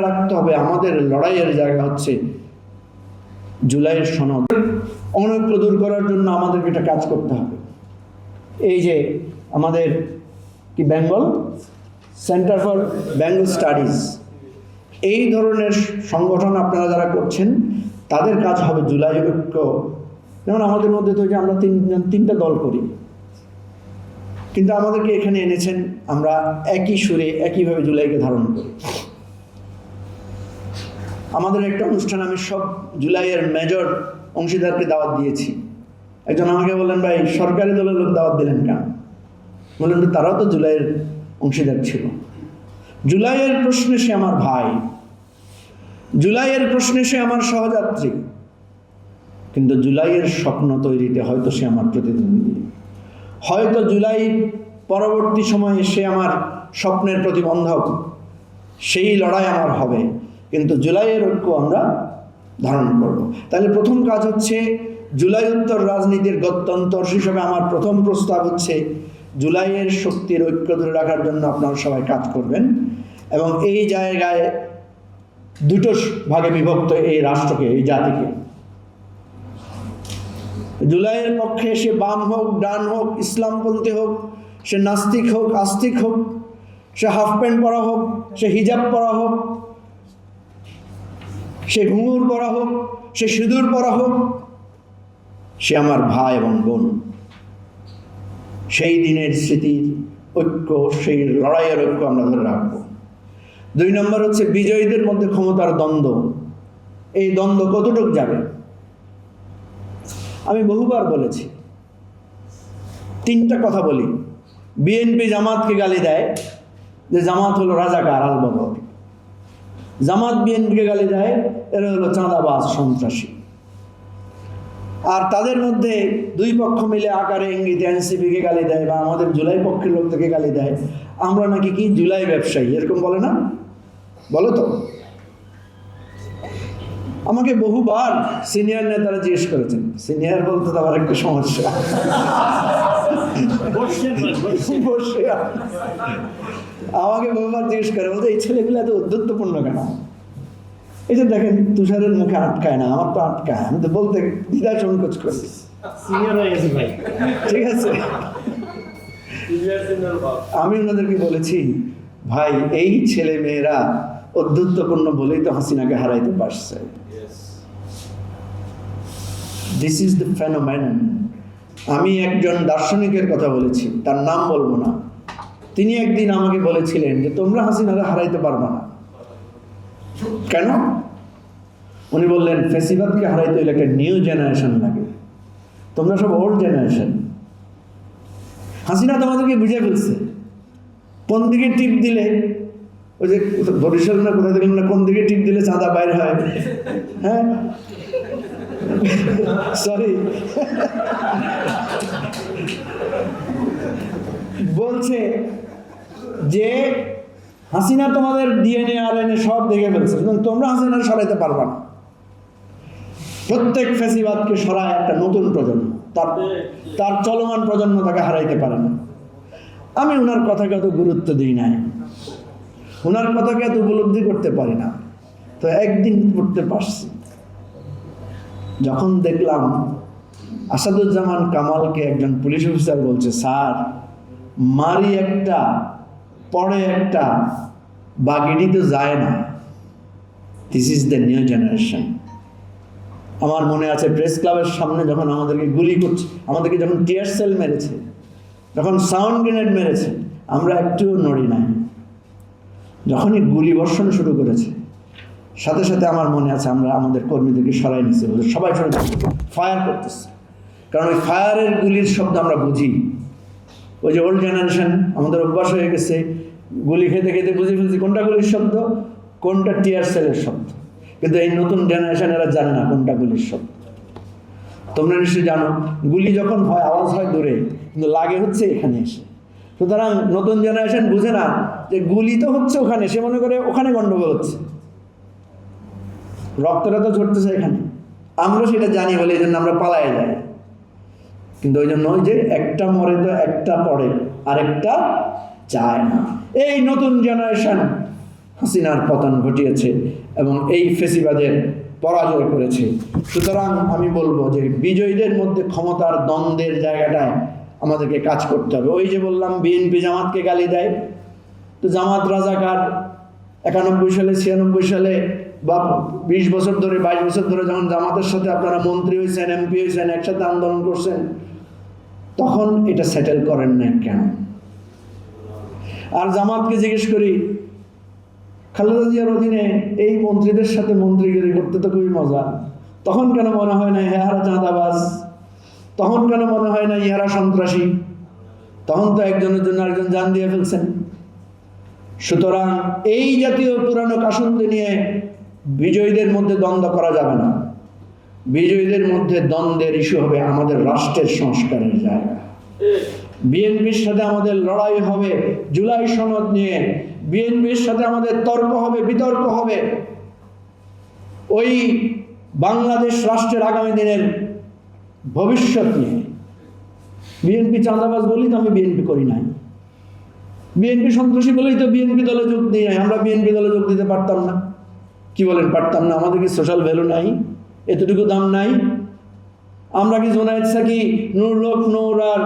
রাখতে হবে, আমাদের লড়াইয়ের জায়গা হচ্ছে জুলাইয়ের সনদ। অনৈক্য দূর করার জন্য আমাদেরকে একটা কাজ করতে হবে। এই যে আমাদের কি Bengal centre for Bengal studies, এই ধরনের সংগঠন আপনারা যারা করছেন তাদের কাজ হবে জুলাই ঐক্য। যেমন আমাদের মধ্যে তো যে আমরা তিনটা দল করি, কিন্তু আমাদেরকে এখানে এনেছেন আমরা একই সুরে একইভাবে জুলাইকে ধারণ করি। আমাদের একটা অনুষ্ঠান আমি সব জুলাইয়ের মেজর অংশীদারকে দাওয়াত দিয়েছি। একজন আমাকে বললেন, ভাই সরকারি দলের লোক দাওয়াত দিলেন কেন? বললেন তারাও তো জুলাইয়ের অংশীদার ছিল। জুলাইয়ের প্রশ্নে সে আমার ভাই, জুলাইয়ের প্রশ্নে সে আমার সহযাত্রী, কিন্তু জুলাইয়ের স্বপ্ন তৈরিতে হয়তো সে আমার প্রতিদ্বন্দ্বী, হয়তো জুলাই পরবর্তী সময়ে সে আমার স্বপ্নের প্রতিবন্ধক। সেই লড়াই আমার হবে, কিন্তু জুলাইয়ের ঐক্য আমরা ধারণ করব। তাহলে প্রথম কাজ হচ্ছে জুলাই উত্তর রাজনীতির গত্যন্তর হিসেবে আমার প্রথম প্রস্তাব হচ্ছে জুলাইয়ের শক্তির ঐক্য ধরে রাখার জন্য আপনারা সবাই কাজ করবেন। এবং এই জায়গায় দুটো ভাগে বিভক্ত এই রাষ্ট্রকে, এই জাতিকে। জুলাইয়ের পক্ষে সে বাম হোক, ডান হোক, ইসলামপন্থী হোক, সে নাস্তিক হোক, আস্তিক হোক, সে হাফ প্যান্ট পরা হোক, সে হিজাব পরা হোক, সে ঘুঙুর পরা হোক, সে সিঁদুর পরা হোক, সে আমার ভাই এবং বোন। সেই দিনের স্মৃতির ঐক্য, সেই লড়াইয়ের ঐক্য আমরা ধরে রাখব। 2 নম্বর হচ্ছে বিজয়ীদের মধ্যে ক্ষমতার দ্বন্দ্ব। এই দ্বন্দ্ব কতটুকু যাবে? আমি বহুবার বলেছি, 3টা কথা বলি। বিএনপি জামাতকে গালি দেয় যে জামাত হলো রাজাকার আলবদর, জামাত বিএনপিকে গালি দেয় এরা হলো চাঁদাবাজ সন্ত্রাসী। আর তাদের মধ্যে 2 পক্ষ মিলে আকারে ইঙ্গিতে এনসিপিকে গালি দেয় বা আমাদের জুলাই পক্ষের লোক থেকে গালি দেয়, আমরা নাকি কি জুলাই ব্যবসায়ী, এরকম বলে না? বলো তো। আমাকে বহুবার সিনিয়র নেতারা জিজ্ঞেস করেছেন, সিনিয়র বলতে তো আবার একটা সমস্যা, আমাকে বহুবার জিজ্ঞেস করে, বলতে এই ছেলেগুলো এত উদ্ধত্তপূর্ণ কেন? এই যে দেখেন তুষারের মুখে আটকায় না, আমার তো আটকায়, আমি তো বলতে দ্বিধা সংকোচ করি। ঠিক আছে, আমি ওনাদেরকে বলেছি, ভাই এই ছেলে মেয়েরা উদ্ধত্তপূর্ণ বলেই তো হাসিনাকে হারাইতে পারছে। This is the phenomenon. আমি একজন দার্শনিকের কথা বলেছি, তার নাম বলবো না। তিনি একদিন আমাকে বলেছিলেন যে তোমরা হাসিনাকে হারাইতে পারবে না। কেন? উনি বললেন, ফেসিবাদকে হারাইতে হইলে একটা নিউ জেনারেশন লাগে, তোমরা সব ওল্ড জেনারেশন। হাসিনা তোমাদেরকে বুঝে ফেলছে, কোন দিকে টিপ দিলে, ওই যে বরিশাল না কোথায় দেখলাম না, কোন দিকে টিপ দিলে চাঁদা বাইর হয়। হ্যাঁ, সরি, বলছে যে হাসিনা তোমাদের ডিএনএ আরএনএ সব দেখে ফেলছে, তোমরা হাসিনা সরাইতে পারবা না। প্রত্যেক ফ্যাসিবাদকে সরায় একটা নতুন প্রজন্ম, তার চলমান প্রজন্ম তাকে হারাইতে পারে না। আমি ওনার কথাকে এত গুরুত্ব দিই নাই, ওনার কথাকে এত উপলব্ধি করতে পারি না। তো একদিন করতে পারছি যখন দেখলাম আসাদুজ্জামান কামালকে একজন পুলিশ অফিসার বলছে, স্যার মারি একটা পরে একটা বাগিডি তো যায় না। This is the new generation. আমার মনে আছে প্রেস ক্লাবের সামনে যখন আমাদেরকে গুলি করছে, আমাদেরকে যখন টিয়ার সেল মেরেছে, যখন সাউন্ড গ্রেনেড মেরেছে, আমরা একটুও নড়ি নাই। যখনই গুলি বর্ষণ শুরু করেছে, সাথে সাথে আমার মনে আছে আমরা আমাদের কর্মীদেরকে সরাই নিচ্ছে, সবাই সরে ফায়ার করতেছে। কারণ ওই ফায়ারের গুলির শব্দ আমরা বুঝি। ওই যে ওল্ড জেনারেশন, আমাদের অভ্যাস হয়ে গেছে, গুলি খেতে খেতে বুঝে ফেলছি কোনটা গুলির শব্দ, কোনটা টিয়ার সেলের শব্দ। কিন্তু এই নতুন জেনারেশন এরা জানে না কোনটা গুলির শব্দ। তোমরা নিশ্চয়ই জানো, গুলি যখন হয় আওয়াজ হয় দূরে, কিন্তু লাগে হচ্ছে এখানে এসে। সুতরাং নতুন জেনারেশন বুঝে না যে গুলি তো হচ্ছে ওখানে, সে মনে করে ওখানে গন্ডগোল হচ্ছে, রক্তটা তো ঝরতেছে এখানে। আমরা সেটা জানি বলে এই জন্য আমরা পালায় যাই। কিন্তু ওই জন্য ওই যে একটা মরে তো একটা পড়ে, আরেকটা চায় না। এই নতুন জেনারেশন হাসিনার পতন ঘটিয়েছে এবং এই ফেসিবাদের পরাজয় করেছে। সুতরাং আমি বলবো যে বিজয়ীদের মধ্যে ক্ষমতার দ্বন্দ্বের জায়গাটায় আমাদেরকে কাজ করতে হবে। ওই যে বললাম বিএনপি জামাতকে গালি দেয়, তো জামাত রাজাকার 91 সালে 96 সালে বা 20 বছর ধরে 22 বছর ধরে যখন জামাতের সাথে আপনারা মন্ত্রী হয়েছেন, এমপি হয়েছেন, একসাথে আন্দোলন করছেন, তখন এটা সেটেল করেন না কেন? আর জামাতকে জিজ্ঞেস করি, খালেদা জিয়ার অধীনে এই মন্ত্রীদের সাথে মন্ত্রীগিরি করতে তো খুবই মজা, তখন কেন মনে হয় না ইহারা চাঁদাবাজ? তখন কেন মনে হয় না ইহারা সন্ত্রাসী? তখন তো একজনের জন্য আরেকজন জান দিয়ে ফেলছেন। সুতরাং এই জাতীয় পুরানো কাসুন্দি নিয়ে বিজয়ীদের মধ্যে দ্বন্দ্ব করা যাবে না। বিজয়ীদের মধ্যে দ্বন্দ্বের ইস্যু হবে আমাদের রাষ্ট্রের সংস্কারের জায়গা। বিএনপির সাথে আমাদের লড়াই হবে জুলাই সনদ নিয়ে, বিএনপির সাথে আমাদের তর্ক হবে, বিতর্ক হবে ওই বাংলাদেশ রাষ্ট্রের আগামী দিনের ভবিষ্যৎ নিয়ে। বিএনপি চাঁদাবাজ বলেই তো আমি বিএনপি করি নাই, বিএনপি সন্ত্রাসী বলেই তো বিএনপি দলে যোগ দিই নাই। আমরা বিএনপি দলে যোগ দিতে পারতাম না? কি বলেন, পারতাম না? আমাদের কি সোশ্যাল ভ্যালু নাই? এতটুকু দাম নাই? আমরা কি জোনায়েদ সাকি, নূরুল নূর আর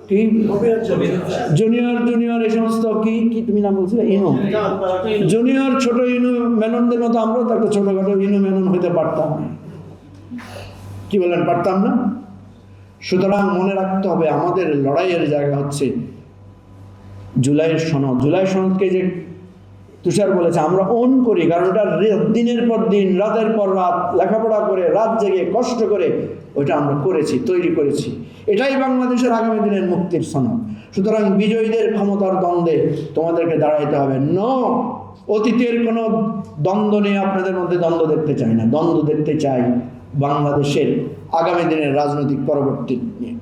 কি জুনিয়র এই সমস্ত কি কি তুমি নাম বলছিলে, ইনু জুনিয়র, ছোট ইনু মেননদের মতো আমরাও তো একটা ছোটখাটো ইনু মেনন হইতে পারতাম? কি বলেন, পারতাম না? সুতরাং মনে রাখতে হবে আমাদের লড়াইয়ের জায়গা হচ্ছে জুলাইয়ের সনদ। জুলাই সনদকে যে তুষার বলেছে আমরা অন করি, কারণ ওটা দিনের পর দিন, রাতের পর রাত লেখাপড়া করে, রাত জেগে কষ্ট করে ওইটা আমরা করেছি, তৈরি করেছি। এটাই বাংলাদেশের আগামী দিনের মুক্তির সনদ। সুতরাং বিজয়ীদের ক্ষমতার দ্বন্দ্বে তোমাদেরকে দাঁড়াইতে হবে। অতীতের কোনো দ্বন্দ্ব নিয়ে আপনাদের মধ্যে দ্বন্দ্ব দেখতে চাই না, দ্বন্দ্ব দেখতে চাই বাংলাদেশের আগামী দিনের রাজনৈতিক পরবর্তী নিয়ে।